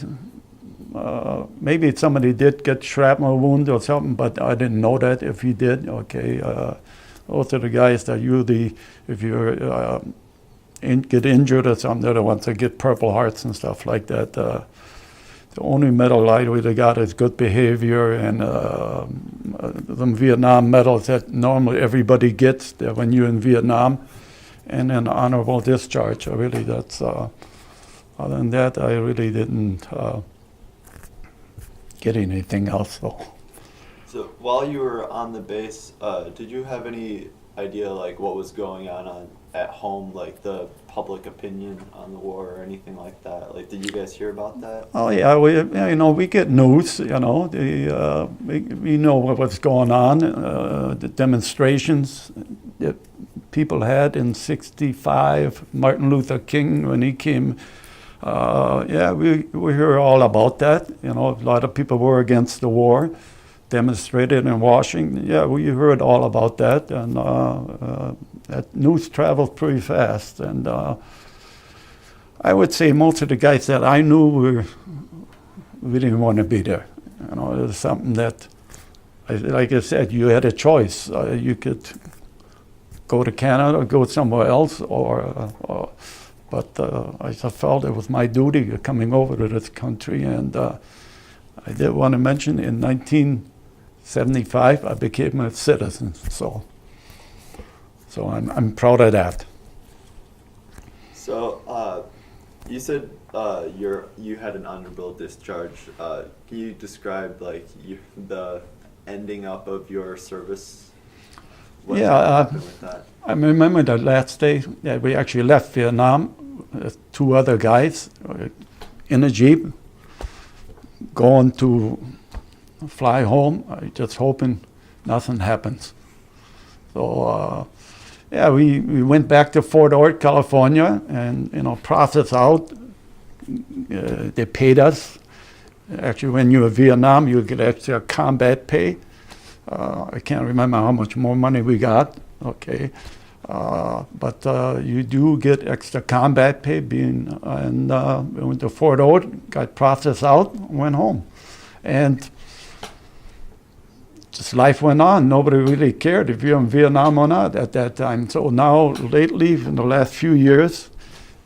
Maybe somebody did get shrapnel wound or something, but I didn't know that. If he did, okay. Those are the guys that usually, if you get injured or something, they're the ones that get Purple Hearts and stuff like that. The only medal I really got is good behavior and some Vietnam medals that normally everybody gets when you're in Vietnam, and an honorable discharge. Really, that's other than that, I really didn't get anything else. So while you were on the base, did you have any idea like what was going on at home, like the public opinion on the war or anything like that? Like, did you guys hear about that? Oh yeah, we get news. We know what's going on. The demonstrations that people had in '65, Martin Luther King when he came. We hear all about that. A lot of people were against the war, demonstrated in Washington. Yeah, we heard all about that, and that news traveled pretty fast. And I would say most of the guys that I knew we didn't want to be there. It was something that, like I said, you had a choice. You could go to Canada or go somewhere else, but I just felt it was my duty coming over to this country. And I did want to mention in 1975 I became a citizen. So I'm proud of that. So you said you had an honorable discharge. Can you describe the ending up of your service? What happened with that? I remember the last day that we actually left Vietnam, 2 other guys in a Jeep, going to fly home, just hoping nothing happens. So, we went back to Fort Ord, California, and, process out. They paid us. Actually, when you were in Vietnam, you get extra combat pay. I can't remember how much more money we got, okay. But you do get extra combat pay and we went to Fort Ord, got processed out, went home. And just life went on. Nobody really cared if you're in Vietnam or not at that time. So now, lately, in the last few years,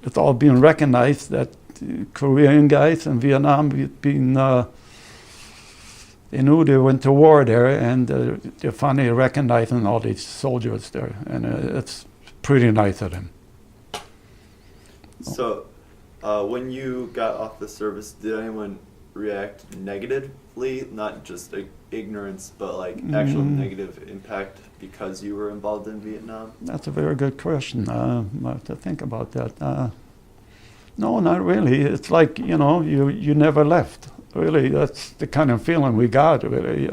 it's all being recognized that Korean guys in Vietnam they knew they went to war there, and they're finally recognizing all these soldiers there, and it's pretty nice of them. So, when you got off the service, did anyone react negatively? Not just ignorance, but actual negative impact because you were involved in Vietnam? That's a very good question. I have to think about that. No, not really. It's like, you never left. Really, that's the kind of feeling we got, really.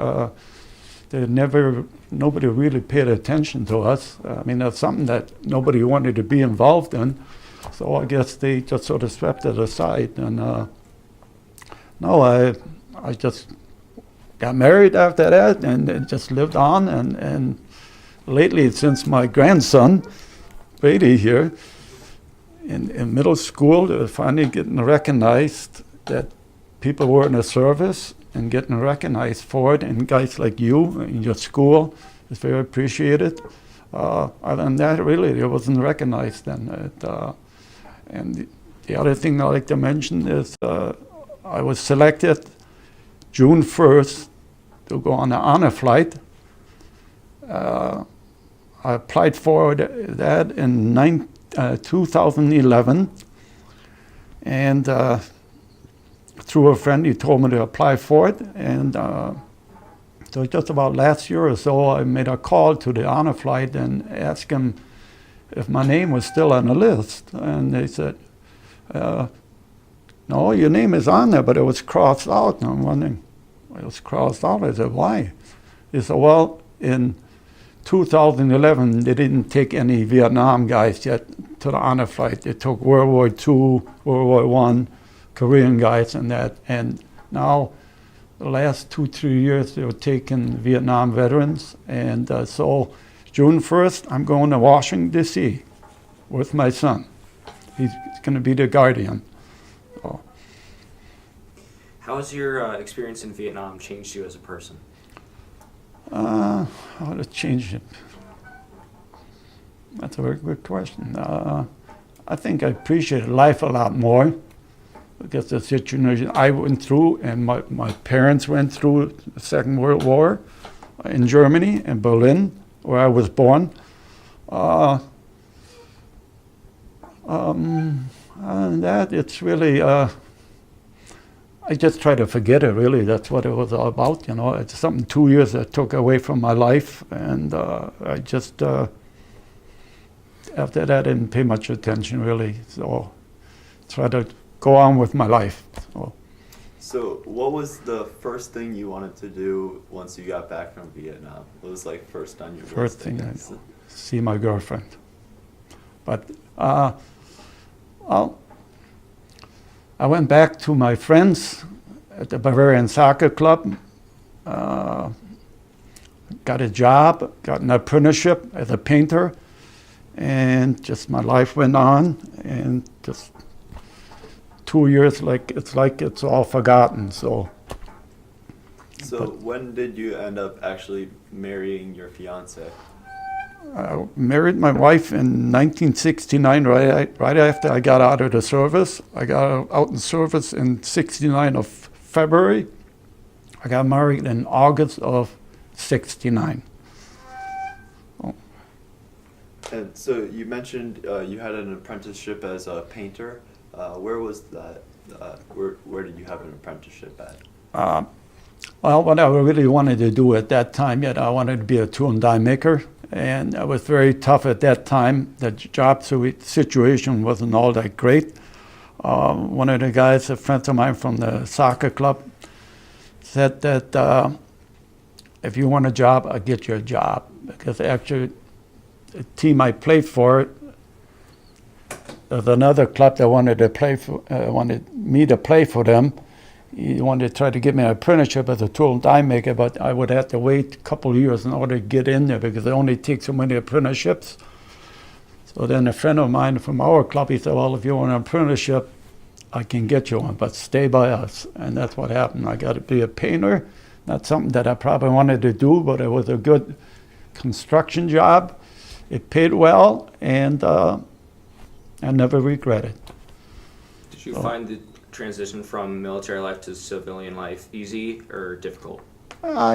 Nobody really paid attention to us. I mean, that's something that nobody wanted to be involved in. So I guess they just sort of swept it aside. And I just got married after that and just lived on. And lately, since my grandson, Brady here, in middle school, they're finally getting recognized that people were in the service and getting recognized for it, and guys like you in your school is very appreciated. Other than that, really, it wasn't recognized then. And the other thing I like to mention is I was selected June 1st to go on an honor flight. I applied for that in 2011, and through a friend, he told me to apply for it, and so just about last year or so, I made a call to the honor flight and asked him if my name was still on the list, and they said, no, your name is on there, but it was crossed out. And I'm wondering, it was crossed out. I said, why? He said, well, in 2011, they didn't take any Vietnam guys yet to the honor flight. They took World War II, World War I, Korean guys and that. And now, the last 2-3 years, they were taking Vietnam veterans. And so June 1st, I'm going to Washington, D.C. with my son. he's going to be the guardian. So, How has your experience in Vietnam changed you as a person? how to change it? That's a very good question. I think I appreciate life a lot more because the situation I went through and my parents went through the Second World War in Germany, in Berlin, where I was born. And that it's really, I just try to forget it, really. That's what it was all about, you know. It's something 2 years that took away from my life, and I just, after that, I didn't pay much attention, really. So try to go on with my life. So what was the first thing you wanted to do once you got back from Vietnam? What was like first on your list? First thing, I see my girlfriend. But well, I went back to my friends at the Bavarian Soccer Club, got a job, got an apprenticeship as a painter, and just my life went on, and just 2 years, it's all forgotten. So when did you end up actually marrying your fiancé? I married my wife in 1969, right after I got out of the service. I got out in service in '69 of February. I got married in August of '69. And so you mentioned you had an apprenticeship as a painter. Where was that? Where did you have an apprenticeship at? Well, what I really wanted to do at that time, I wanted to be a tool and die maker. And it was very tough at that time. The job situation wasn't all that great. One of the guys, a friend of mine from the soccer club, said that if you want a job, I'll get you a job. Because actually, the team I played for, there's another club that wanted me to play for them. He wanted to try to get me an apprenticeship as a tool and die maker, but I would have to wait a couple of years in order to get in there because they only take so many apprenticeships. So then a friend of mine from our club, he said, well, if you want an apprenticeship, I can get you one, but stay by us. And that's what happened. I got to be a painter. Not something that I probably wanted to do, but it was a good construction job. It paid well, and I never regret it. Did you find the transition from military life to civilian life easy or difficult?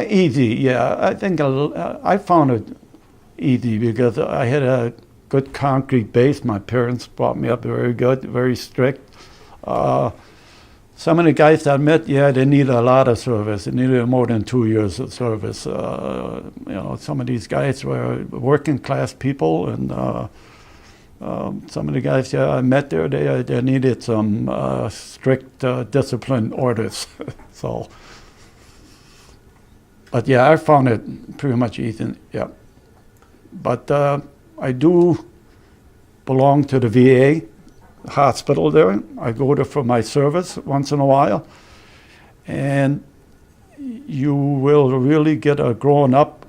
Easy, yeah. I think I found it easy because I had a good concrete base. My parents brought me up very good, very strict. Some of the guys I met, they needed a lot of service. They needed more than 2 years of service. Some of these guys were working class people, and some of the guys I met there, they needed some strict discipline orders. So, but I found it pretty much easy. Yeah, but I do belong to the VA hospital there. I go there for my service once in a while, and you will really get a growing up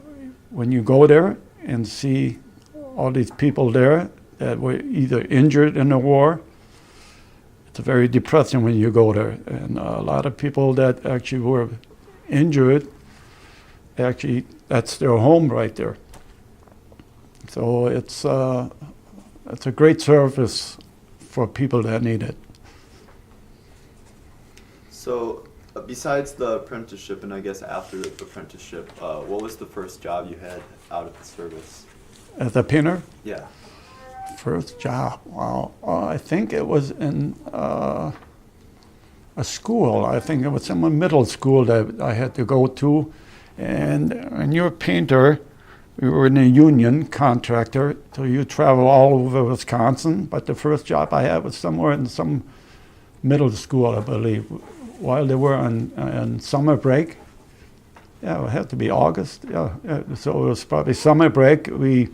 when you go there and see all these people there that were either injured in the war. It's very depressing when you go there. And a lot of people that actually were injured, actually, that's their home right there. So it's a great service for people that need it. So besides the apprenticeship, and I guess after the apprenticeship, what was the first job you had out of the service? As a painter? Yeah. First job, wow. I think it was in a school. I think it was some middle school that I had to go to. And when you're a painter, we were in a union contractor, so you travel all over Wisconsin. But the first job I had was somewhere in some middle school, I believe, while they were on summer break. Yeah, it had to be August. Yeah. So it was probably summer break. We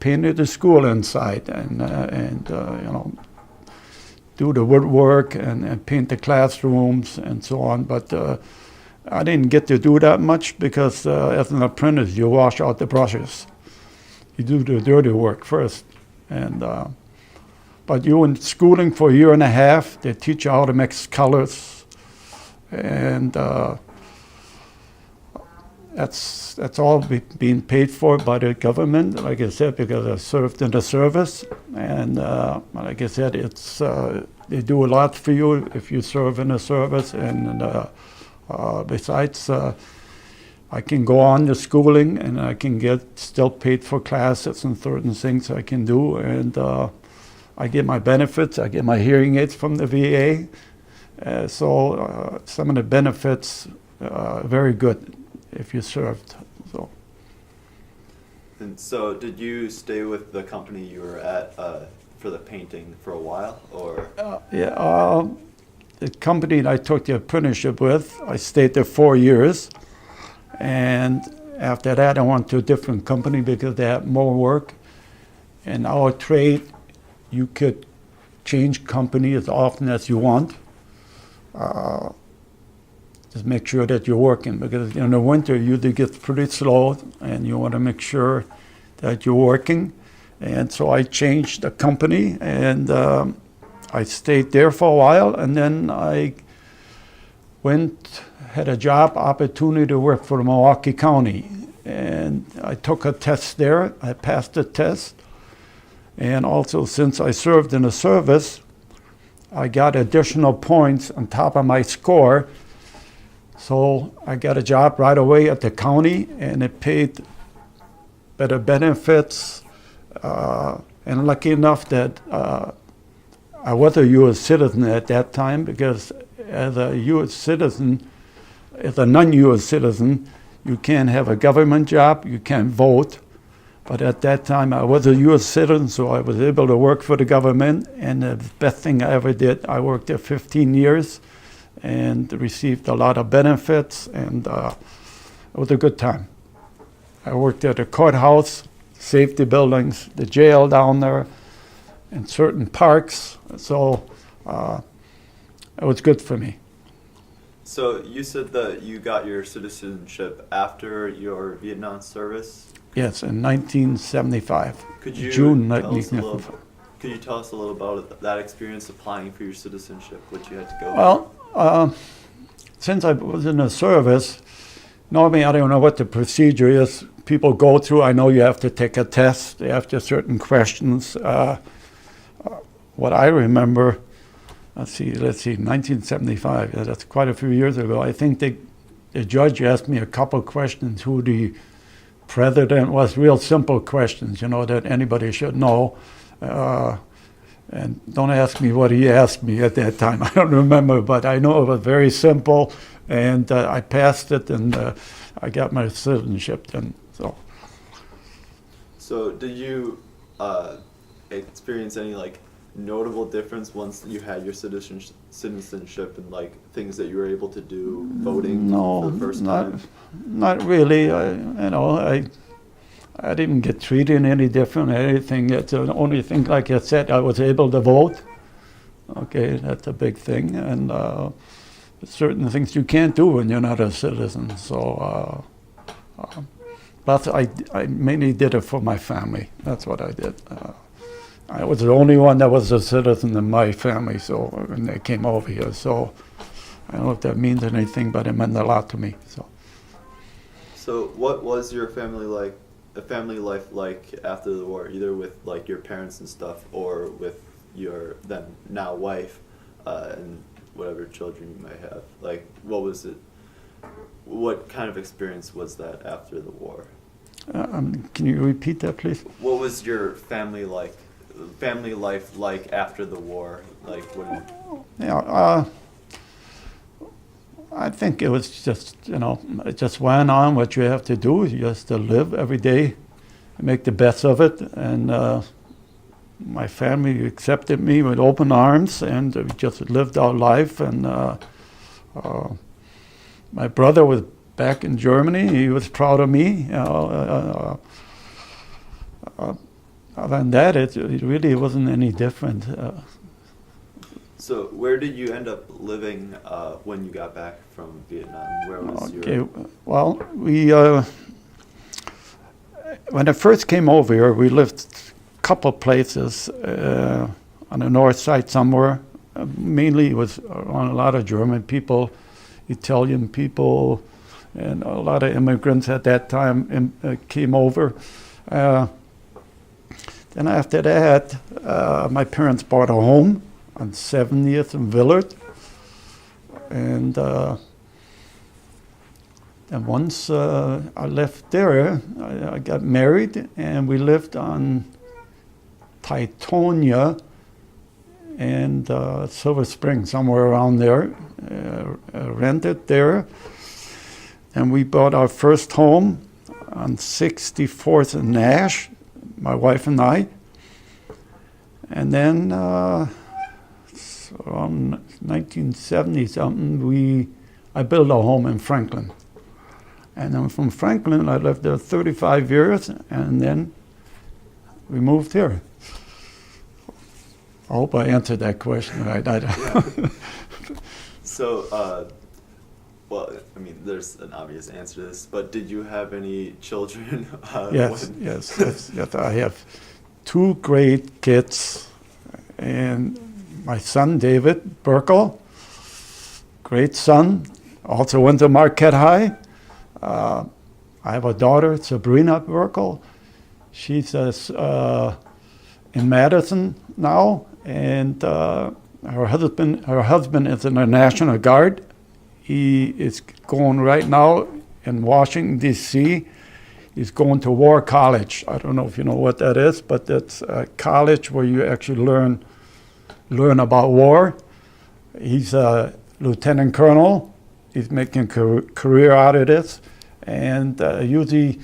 painted the school inside and do the woodwork and paint the classrooms and so on. But I didn't get to do that much because as an apprentice, you wash out the brushes. You do the dirty work first. And but you in schooling for a year and a half. They teach you how to mix colors, and that's all being paid for by the government. Like I said, because I served in the service, and like I said, it's they do a lot for you if you serve in the service, and besides. I can go on to schooling, and I can get still paid for classes and certain things I can do, and I get my benefits. I get my hearing aids from the VA, so some of the benefits are very good if you served. So. And so, did you stay with the company you were at for the painting for a while, or? The company that I took the apprenticeship with, I stayed there 4 years. And after that, I went to a different company because they had more work. In our trade, you could change company as often as you want. Just make sure that you're working, because in the winter, it usually gets pretty slow, and you want to make sure that you're working. And so I changed the company, and I stayed there for a while, and then I had a job opportunity to work for Milwaukee County, and I took a test there. I passed the test, and also since I served in the service, I got additional points on top of my score. So I got a job right away at the county, and it paid better benefits, and lucky enough that I was a U.S. citizen at that time, because as a U.S. citizen, as a non-U.S. citizen, you can't have a government job, you can't vote. But at that time, I was a U.S. citizen, so I was able to work for the government. And the best thing I ever did, I worked there 15 years and received a lot of benefits, and it was a good time. I worked at the courthouse, safety buildings, the jail down there, and certain parks. So it was good for me. So you said that you got your citizenship after your Vietnam service? Yes, in 1975. Could you June tell us a 1975. could you tell us a little about that experience applying for your citizenship, what you had to go through? Well, since I was in the service, normally I don't know what the procedure is people go through. I know you have to take a test after certain questions. What I remember, let's see, 1975, that's quite a few years ago. I think the judge asked me a couple questions, who the president was, real simple questions, that anybody should know. And don't ask me what he asked me at that time. I don't remember, but I know it was very simple, and I passed it, and I got my citizenship then. So did you experience any notable difference once you had your citizenship and things that you were able to do, voting for the first time? Not really. I didn't get treated any different or anything. It's the only thing, like I said, I was able to vote. Okay, that's a big thing. And certain things you can't do when you're not a citizen. So, plus I mainly did it for my family. That's what I did. I was the only one that was a citizen in my family, so when they came over here. So I don't know if that means anything, but it meant a lot to me. So what was your family life like after the war, either with your parents and stuff, or with your then now wife and whatever children you might have? What was it? What kind of experience was that after the war? Can you repeat that, please? What was your family life like after the war? Yeah, I think it was just, it just went on what you have to do. You just to live every day, make the best of it. And my family accepted me with open arms, and we just lived our life. And my brother was back in Germany. He was proud of me. Other than that, it really wasn't any different. So where did you end up living when you got back from Vietnam? Where was your... Well, we when I first came over here, we lived a couple places. on the north side somewhere. Mainly it was around a lot of German people, Italian people, and a lot of immigrants at that time came over. Then after that, my parents bought a home on 70th and Willard. And once I left there, I got married, and we lived on Titonia and Silver Spring, somewhere around there. Rented there. And we bought our first home on 64th and Nash, my wife and I. And then around 1970 something, I built a home in Franklin. And then from Franklin, I lived there 35 years, and then we moved here. I hope I answered that question right. Yeah. So, well, I mean, there's an obvious answer to this, but did you have any children? Yes. I have 2 great kids, and my son, David Burkle, great son, also went to Marquette High. I have a daughter, Sabrina Burkle. She's in Madison now, and her husband is in the National Guard. He is going right now in Washington, D.C. He's going to War College. I don't know if you know what that is, but that's a college where you actually learn about war. He's a lieutenant colonel. He's making a career out of this. And usually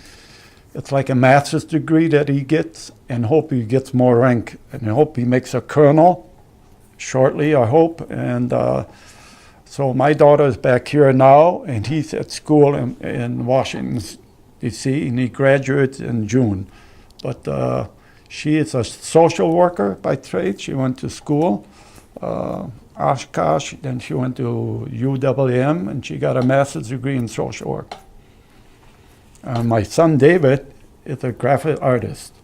it's like a master's degree that he gets, and hope he gets more rank. And I hope he makes a colonel shortly, I hope. And so my daughter is back here now, and he's at school in Washington, D.C., and he graduates in June. But she is a social worker by trade. She went to school, Oshkosh, then she went to UWM, and she got a master's degree in social work. My son David is a graphic artist,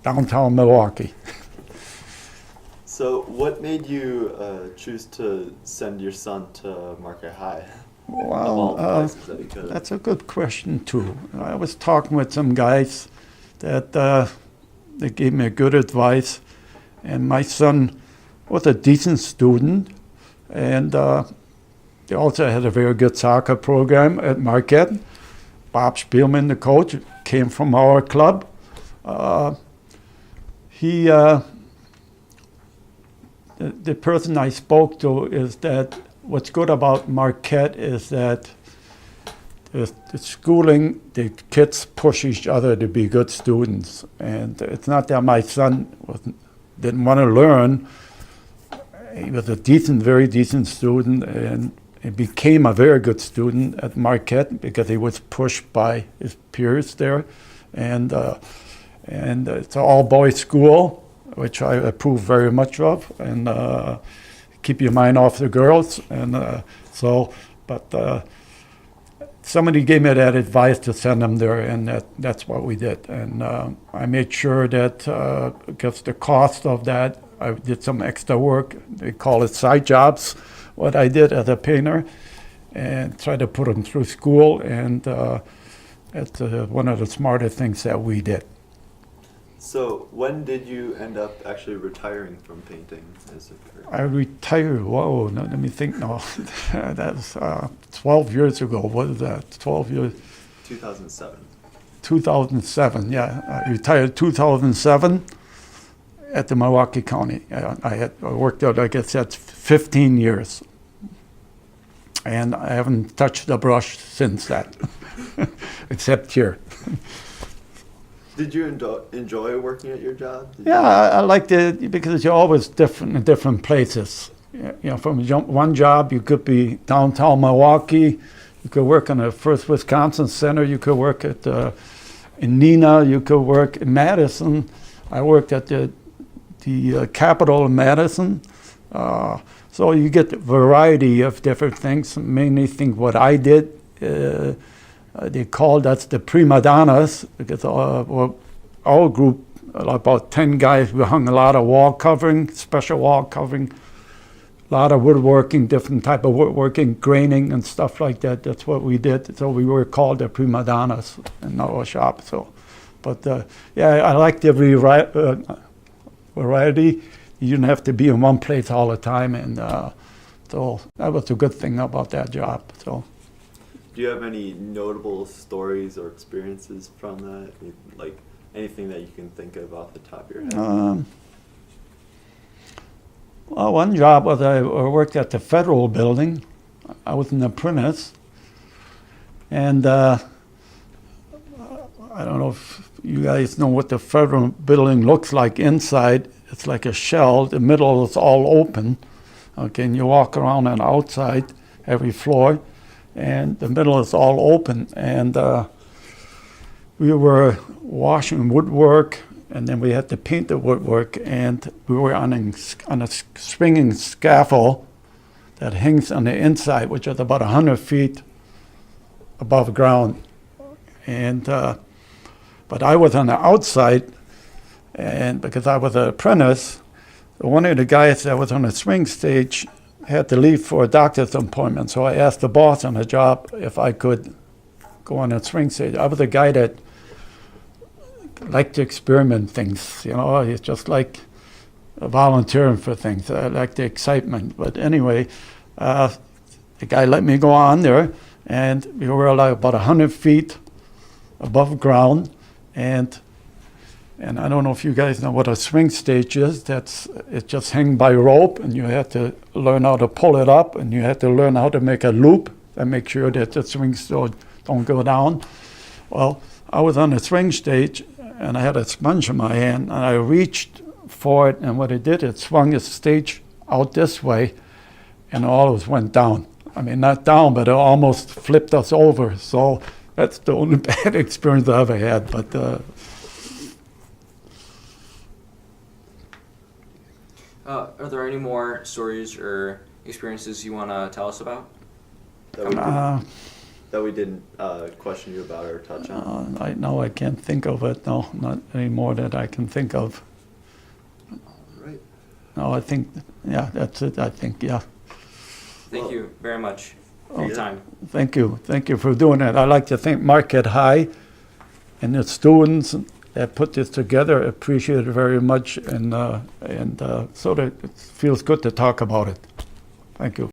downtown Milwaukee. So what made you choose to send your son to Marquette High? Well, that's a good question too. I was talking with some guys that they gave me good advice, and my son was a decent student, and they also had a very good soccer program at Marquette. Bob Spielman, the coach, came from our club. The person I spoke to is that what's good about Marquette is that the schooling, the kids push each other to be good students. And it's not that my son didn't want to learn. He was a very decent student, and he became a very good student at Marquette because he was pushed by his peers there. And it's an all-boys school, which I approve very much of, and keep your mind off the girls. And but somebody gave me that advice to send them there, and that's what we did. And I made sure that, because the cost of that, I did some extra work. They call it side jobs, what I did as a painter, and tried to put them through school. And it's one of the smarter things that we did. So when did you end up actually retiring from painting as a career? I retired, whoa, no, let me think now. That was 12 years ago. What is that, 12 years? 2007. 2007, yeah. I retired 2007 at the Milwaukee County. I worked out, I guess that's 15 years. And I haven't touched the brush since that, except here. Did you enjoy working at your job? I liked it because you're always different in different places. You know, from one job, you could be downtown Milwaukee. You could work on the First Wisconsin Center. You could work at in Neenah. You could work in Madison. I worked at the Capitol in Madison. So you get a variety of different things. Mainly think what I did. They called us the prima donnas because our group about 10 guys. We hung a lot of wall covering, special wall covering, a lot of woodworking, different type of woodworking, graining and stuff like that. That's what we did. So we were called the prima donnas in our shop. So, but yeah, I liked the variety. You didn't have to be in one place all the time, and so that was a good thing about that job. So, do you have any notable stories or experiences from that? Like anything that you can think of off the top of your head? Well, one job was I worked at the federal building. I was an apprentice, and I don't know if you guys know what the federal building looks like inside. It's like a shell. The middle is all open. Okay, and you walk around on the outside, every floor, and the middle is all open. And we were washing woodwork, and then we had to paint the woodwork, and we were on a swinging scaffold that hangs on the inside, which is about 100 feet above ground. And but I was on the outside, and because I was an apprentice, one of the guys that was on the swing stage had to leave for a doctor's appointment. So I asked the boss on the job if I could go on the swing stage. I was a guy that liked to experiment things, you know. It's just like volunteering for things. I like the excitement. But anyway, the guy let me go on there, and we were like about 100 feet above ground, and I don't know if you guys know what a swing stage is. It's just hang by rope, and you have to learn how to pull it up, and you have to learn how to make a loop and make sure that the swings don't go down. Well, I was on the swing stage, and I had a sponge in my hand, and I reached for it, and what it did, it swung the stage out this way, and all of us went down. I mean, not down, but it almost flipped us over. So that's the only bad experience I ever had. But are there any more stories or experiences you want to tell us about? That we didn't question you about or touch on? I can't think of it. No, not any more that I can think of. All right. No, I think, yeah, that's it. I think, yeah. Thank you very much for your time. Thank you. Thank you for doing it. I'd like to thank Marquette High and the students that put this together. Appreciate it very much, and so that it feels good to talk about it. Thank you.